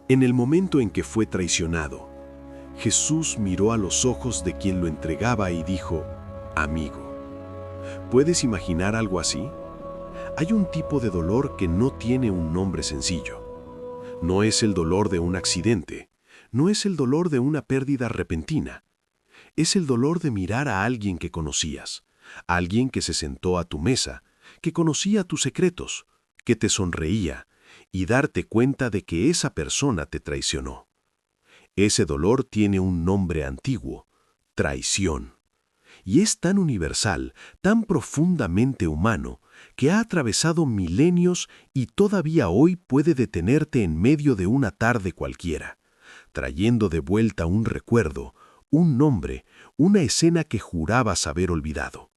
En el momento en que fue traicionado, Jesús miró a los ojos de quien lo entregaba y dijo, amigo. ¿Puedes imaginar algo así? Hay un tipo de dolor que no tiene un nombre sencillo. No es el dolor de un accidente, no es el dolor de una pérdida repentina. Es el dolor de mirar a alguien que conocías, a alguien que se sentó a tu mesa, que conocía tus secretos, que te sonreía, y darte cuenta de que esa persona te traicionó. Ese dolor tiene un nombre antiguo, traición. Y es tan universal, tan profundamente humano, que ha atravesado milenios y todavía hoy puede detenerte en medio de una tarde cualquiera, trayendo de vuelta un recuerdo, un nombre, una escena que jurabas haber olvidado.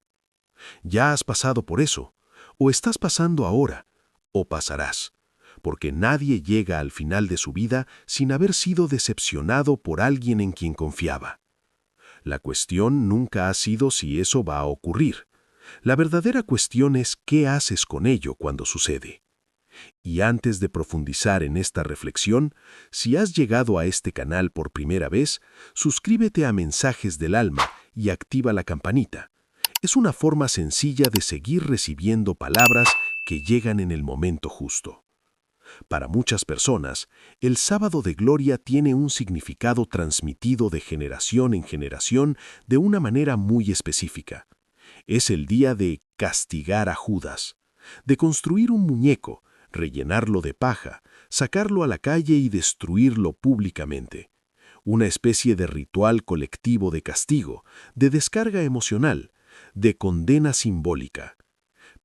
Ya has pasado por eso, o estás pasando ahora, o pasarás, porque nadie llega al final de su vida sin haber sido decepcionado por alguien en quien confiaba. La cuestión nunca ha sido si eso va a ocurrir. La verdadera cuestión es qué haces con ello cuando sucede. Y antes de profundizar en esta reflexión, si has llegado a este canal por primera vez, suscríbete a Mensajes del Alma y activa la campanita. Es una forma sencilla de seguir recibiendo palabras que llegan en el momento justo. Para muchas personas, el Sábado de Gloria tiene un significado transmitido de generación en generación de una manera muy específica. Es el día de castigar a Judas, de construir un muñeco, rellenarlo de paja, sacarlo a la calle y destruirlo públicamente. Una especie de ritual colectivo de castigo, de descarga emocional, de condena simbólica.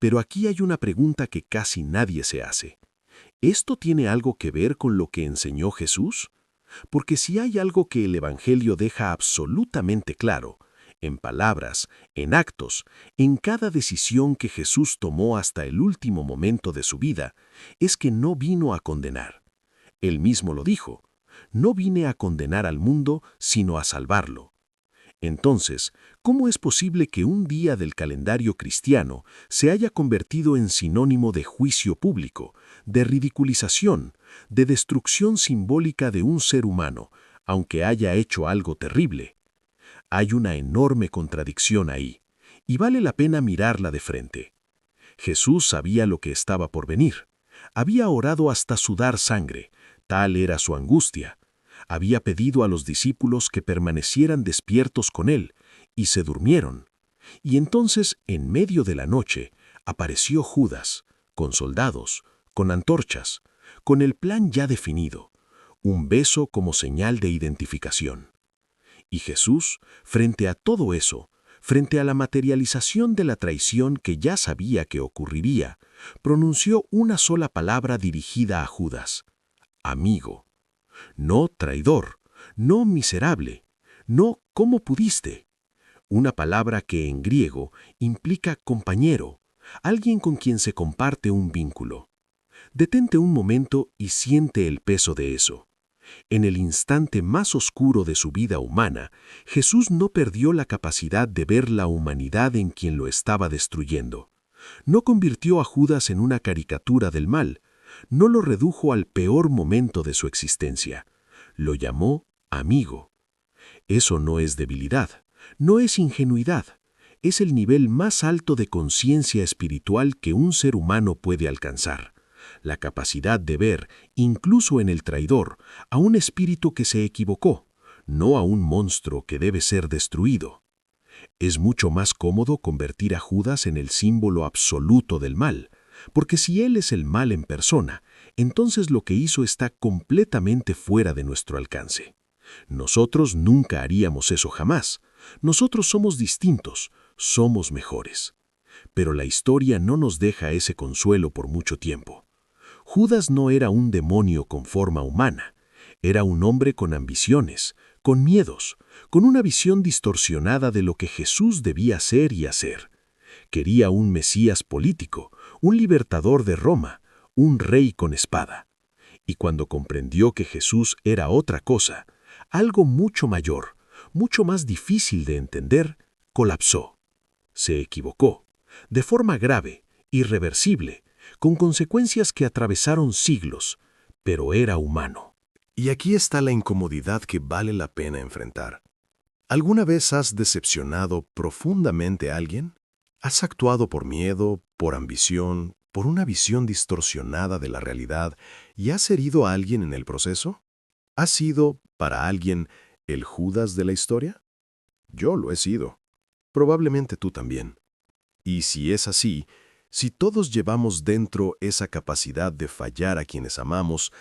Pero aquí hay una pregunta que casi nadie se hace. ¿Esto tiene algo que ver con lo que enseñó Jesús? Porque si hay algo que el Evangelio deja absolutamente claro, en palabras, en actos, en cada decisión que Jesús tomó hasta el último momento de su vida, es que no vino a condenar. Él mismo lo dijo, no vine a condenar al mundo, sino a salvarlo. Entonces, ¿cómo es posible que un día del calendario cristiano se haya convertido en sinónimo de juicio público, de ridiculización, de destrucción simbólica de un ser humano, aunque haya hecho algo terrible? Hay una enorme contradicción ahí, y vale la pena mirarla de frente. Jesús sabía lo que estaba por venir. Había orado hasta sudar sangre, tal era su angustia. Había pedido a los discípulos que permanecieran despiertos con él, y se durmieron. Y entonces, en medio de la noche, apareció Judas, con soldados, con antorchas, con el plan ya definido, un beso como señal de identificación. Y Jesús, frente a todo eso, frente a la materialización de la traición que ya sabía que ocurriría, pronunció una sola palabra dirigida a Judas: amigo. No traidor, no miserable, no ¿cómo pudiste? Una palabra que en griego implica compañero, alguien con quien se comparte un vínculo. Detente un momento y siente el peso de eso. En el instante más oscuro de su vida humana, Jesús no perdió la capacidad de ver la humanidad en quien lo estaba destruyendo. No convirtió a Judas en una caricatura del mal, no lo redujo al peor momento de su existencia. Lo llamó amigo. Eso no es debilidad, no es ingenuidad, es el nivel más alto de conciencia espiritual que un ser humano puede alcanzar. La capacidad de ver, incluso en el traidor, a un espíritu que se equivocó, no a un monstruo que debe ser destruido. Es mucho más cómodo convertir a Judas en el símbolo absoluto del mal, porque si él es el mal en persona, entonces lo que hizo está completamente fuera de nuestro alcance. Nosotros nunca haríamos eso jamás. Nosotros somos distintos, somos mejores. Pero la historia no nos deja ese consuelo por mucho tiempo. Judas no era un demonio con forma humana, era un hombre con ambiciones, con miedos, con una visión distorsionada de lo que Jesús debía ser y hacer. Quería un Mesías político, un libertador de Roma, un rey con espada. Y cuando comprendió que Jesús era otra cosa, algo mucho mayor, mucho más difícil de entender, colapsó. Se equivocó, de forma grave, irreversible, con consecuencias que atravesaron siglos, pero era humano. Y aquí está la incomodidad que vale la pena enfrentar. ¿Alguna vez has decepcionado profundamente a alguien? ¿Has actuado por miedo, por ambición, por una visión distorsionada de la realidad y has herido a alguien en el proceso? ¿Has sido, para alguien, el Judas de la historia? Yo lo he sido. Probablemente tú también. Y si es así, si todos llevamos dentro esa capacidad de fallar a quienes amamos,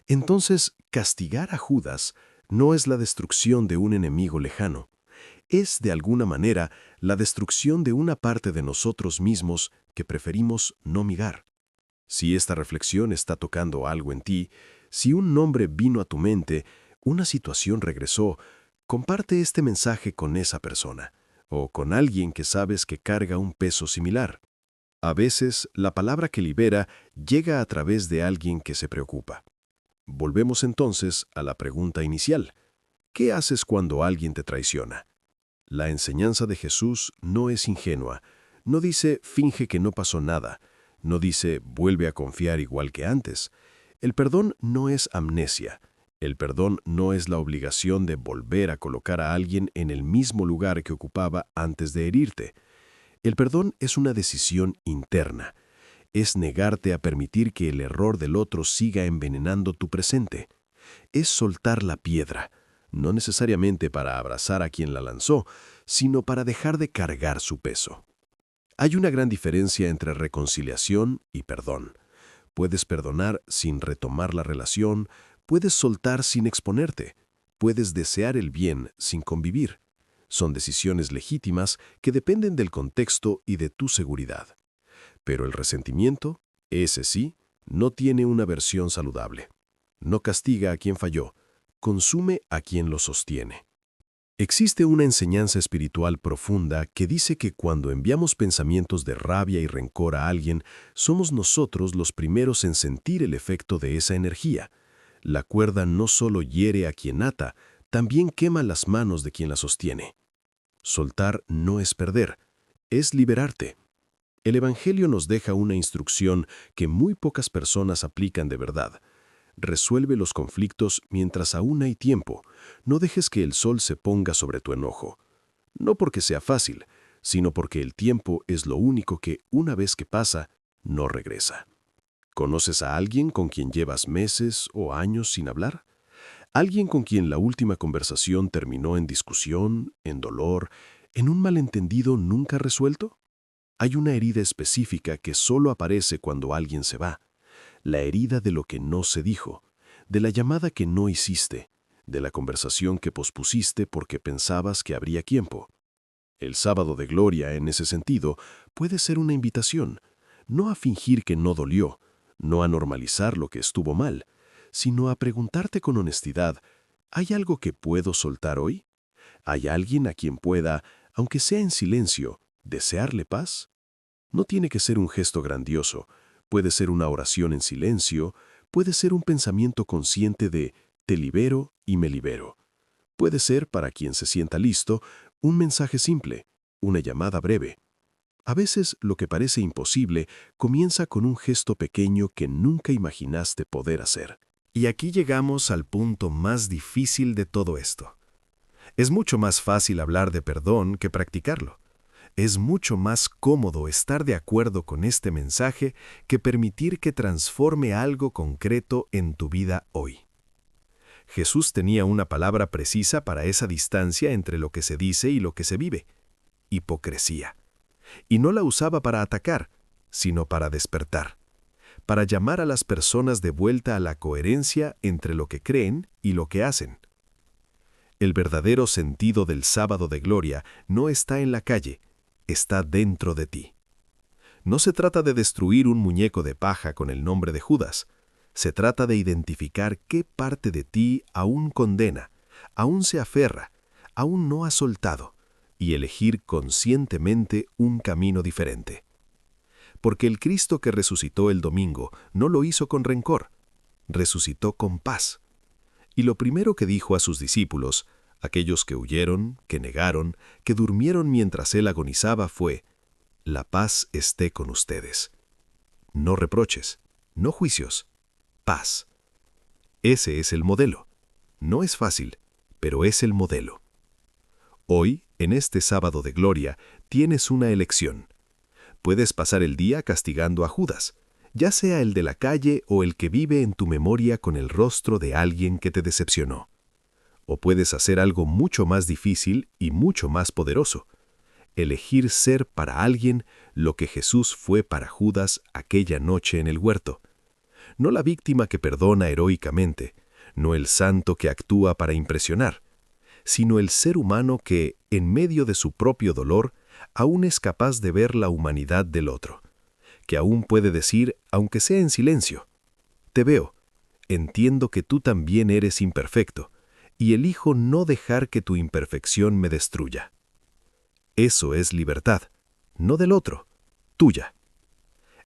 entonces castigar a Judas no es la destrucción de un enemigo lejano. Es, de alguna manera, la destrucción de una parte de nosotros mismos que preferimos no mirar. Si esta reflexión está tocando algo en ti, si un nombre vino a tu mente, una situación regresó, comparte este mensaje con esa persona o con alguien que sabes que carga un peso similar. A veces, la palabra que libera llega a través de alguien que se preocupa. Volvemos entonces a la pregunta inicial. ¿Qué haces cuando alguien te traiciona? La enseñanza de Jesús no es ingenua. No dice finge que no pasó nada. No dice vuelve a confiar igual que antes. El perdón no es amnesia. El perdón no es la obligación de volver a colocar a alguien en el mismo lugar que ocupaba antes de herirte. El perdón es una decisión interna. Es negarte a permitir que el error del otro siga envenenando tu presente. Es soltar la piedra, no necesariamente para abrazar a quien la lanzó, sino para dejar de cargar su peso. Hay una gran diferencia entre reconciliación y perdón. Puedes perdonar sin retomar la relación, puedes soltar sin exponerte, puedes desear el bien sin convivir. Son decisiones legítimas que dependen del contexto y de tu seguridad. Pero el resentimiento, ese sí, no tiene una versión saludable. No castiga a quien falló, consume a quien lo sostiene. Existe una enseñanza espiritual profunda que dice que cuando enviamos pensamientos de rabia y rencor a alguien, somos nosotros los primeros en sentir el efecto de esa energía. La cuerda no solo hiere a quien ata, también quema las manos de quien la sostiene. Soltar no es perder, es liberarte. El Evangelio nos deja una instrucción que muy pocas personas aplican de verdad. Resuelve los conflictos mientras aún hay tiempo. No dejes que el sol se ponga sobre tu enojo. No porque sea fácil, sino porque el tiempo es lo único que, una vez que pasa, no regresa. ¿Conoces a alguien con quien llevas meses o años sin hablar? ¿Alguien con quien la última conversación terminó en discusión, en dolor, en un malentendido nunca resuelto? Hay una herida específica que solo aparece cuando alguien se va. La herida de lo que no se dijo, de la llamada que no hiciste, de la conversación que pospusiste porque pensabas que habría tiempo. El sábado de gloria, en ese sentido, puede ser una invitación, no a fingir que no dolió, no a normalizar lo que estuvo mal, sino a preguntarte con honestidad, ¿hay algo que puedo soltar hoy? ¿Hay alguien a quien pueda, aunque sea en silencio, desearle paz? No tiene que ser un gesto grandioso, puede ser una oración en silencio, puede ser un pensamiento consciente de te libero y me libero. Puede ser, para quien se sienta listo, un mensaje simple, una llamada breve. A veces lo que parece imposible comienza con un gesto pequeño que nunca imaginaste poder hacer. Y aquí llegamos al punto más difícil de todo esto. Es mucho más fácil hablar de perdón que practicarlo. Es mucho más cómodo estar de acuerdo con este mensaje que permitir que transforme algo concreto en tu vida hoy. Jesús tenía una palabra precisa para esa distancia entre lo que se dice y lo que se vive: hipocresía. Y no la usaba para atacar, sino para despertar, para llamar a las personas de vuelta a la coherencia entre lo que creen y lo que hacen. El verdadero sentido del sábado de gloria no está en la calle, está dentro de ti. No se trata de destruir un muñeco de paja con el nombre de Judas. Se trata de identificar qué parte de ti aún condena, aún se aferra, aún no ha soltado, y elegir conscientemente un camino diferente. Porque el Cristo que resucitó el domingo no lo hizo con rencor, resucitó con paz. Y lo primero que dijo a sus discípulos, aquellos que huyeron, que negaron, que durmieron mientras él agonizaba, fue: la paz esté con ustedes. No reproches, no juicios, paz. Ese es el modelo. No es fácil, pero es el modelo. Hoy, en este sábado de gloria, tienes una elección. Puedes pasar el día castigando a Judas, ya sea el de la calle o el que vive en tu memoria con el rostro de alguien que te decepcionó. O puedes hacer algo mucho más difícil y mucho más poderoso. Elegir ser para alguien lo que Jesús fue para Judas aquella noche en el huerto. No la víctima que perdona heroicamente, no el santo que actúa para impresionar, sino el ser humano que, en medio de su propio dolor, aún es capaz de ver la humanidad del otro, que aún puede decir, aunque sea en silencio, «Te veo, entiendo que tú también eres imperfecto, y elijo no dejar que tu imperfección me destruya». Eso es libertad, no del otro, tuya.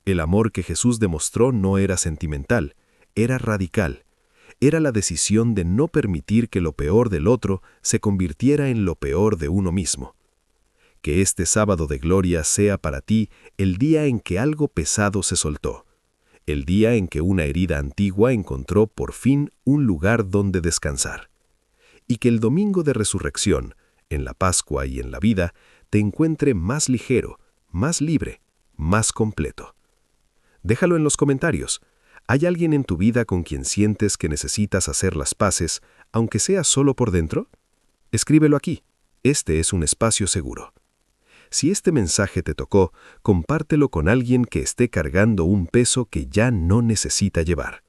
El amor que Jesús demostró no era sentimental, era radical. Era la decisión de no permitir que lo peor del otro se convirtiera en lo peor de uno mismo. Que este sábado de gloria sea para ti el día en que algo pesado se soltó, el día en que una herida antigua encontró por fin un lugar donde descansar. Y que el domingo de resurrección, en la Pascua y en la vida, te encuentre más ligero, más libre, más completo. Déjalo en los comentarios. ¿Hay alguien en tu vida con quien sientes que necesitas hacer las paces, aunque sea solo por dentro? Escríbelo aquí. Este es un espacio seguro. Si este mensaje te tocó, compártelo con alguien que esté cargando un peso que ya no necesita llevar.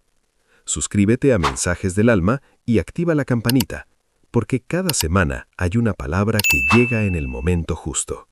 Suscríbete a Mensajes del Alma y activa la campanita, porque cada semana hay una palabra que llega en el momento justo.